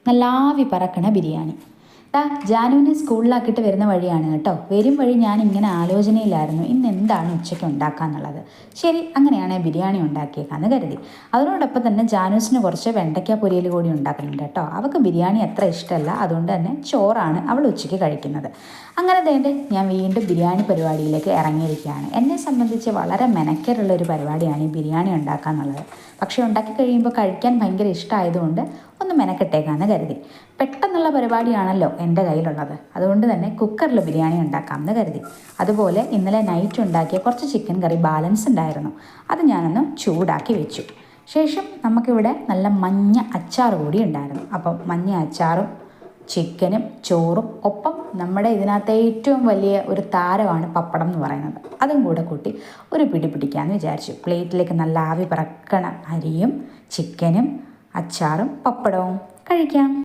നല്ല ആവി പറക്കണ ബിരിയാണി. ജാനുവിനെ സ്കൂളിലാക്കിയിട്ട് വരുന്ന വഴിയാണ് കേട്ടോ. വരും വഴി ഞാൻ ഇങ്ങനെ ആലോചനയിലായിരുന്നു ഇന്ന് എന്താണ് ഉച്ചയ്ക്ക് ഉണ്ടാക്കാന്നുള്ളത്. ശരി, അങ്ങനെയാണെങ്കിൽ ബിരിയാണി ഉണ്ടാക്കിയേക്കാന്ന് കരുതി. അതിനോടൊപ്പം തന്നെ ജാനൂസിന് കുറച്ച് വെണ്ടയ്ക്ക പൊരിയൽ കൂടി ഉണ്ടാക്കുന്നുണ്ട് കേട്ടോ. അവൾക്ക് ബിരിയാണി അത്ര ഇഷ്ടമല്ല, അതുകൊണ്ട് തന്നെ ചോറാണ് അവൾ ഉച്ചയ്ക്ക് കഴിക്കുന്നത്. അങ്ങനെ വേണ്ട ഞാൻ വീണ്ടും ബിരിയാണി പരിപാടിയിലേക്ക് ഇറങ്ങിയിരിക്കുകയാണ്. എന്നെ സംബന്ധിച്ച് വളരെ മെനക്കേടുള്ളൊരു പരിപാടിയാണ് ഈ ബിരിയാണി ഉണ്ടാക്കുക എന്നുള്ളത്. പക്ഷേ ഉണ്ടാക്കി കഴിയുമ്പോൾ കഴിക്കാൻ ഭയങ്കര ഇഷ്ടമായതുകൊണ്ട് ഒന്ന് മെനക്കെട്ടേക്കാന്ന് കരുതി. പെട്ടെന്നുള്ള പരിപാടിയാണല്ലോ എൻ്റെ കയ്യിലുള്ളത്, അതുകൊണ്ട് തന്നെ കുക്കറിൽ ബിരിയാണി ഉണ്ടാക്കാമെന്ന് കരുതി. അതുപോലെ ഇന്നലെ നൈറ്റ് ഉണ്ടാക്കിയ കുറച്ച് ചിക്കൻ കറി ബാലൻസ് ഉണ്ടായിരുന്നു, അത് ഞാനൊന്ന് ചൂടാക്കി വെച്ചു. ശേഷം നമുക്കിവിടെ നല്ല മഞ്ഞ അച്ചാർ കൂടി ഉണ്ടായിരുന്നു. അപ്പം മഞ്ഞ അച്ചാറും ചിക്കനും ചോറും ഒപ്പം നമ്മുടെ ഇതിനകത്തെ ഏറ്റവും വലിയ ഒരു താരമാണ് പപ്പടം എന്ന് പറയുന്നത്, അതും കൂടെ കൂട്ടി ഒരു പിടി പിടിക്കാമെന്ന് വിചാരിച്ചു. പ്ലേറ്റിലേക്ക് നല്ല ആവി പറക്കണ അരിയും ചിക്കനും അച്ചാറും പപ്പടവും കഴിക്കാം.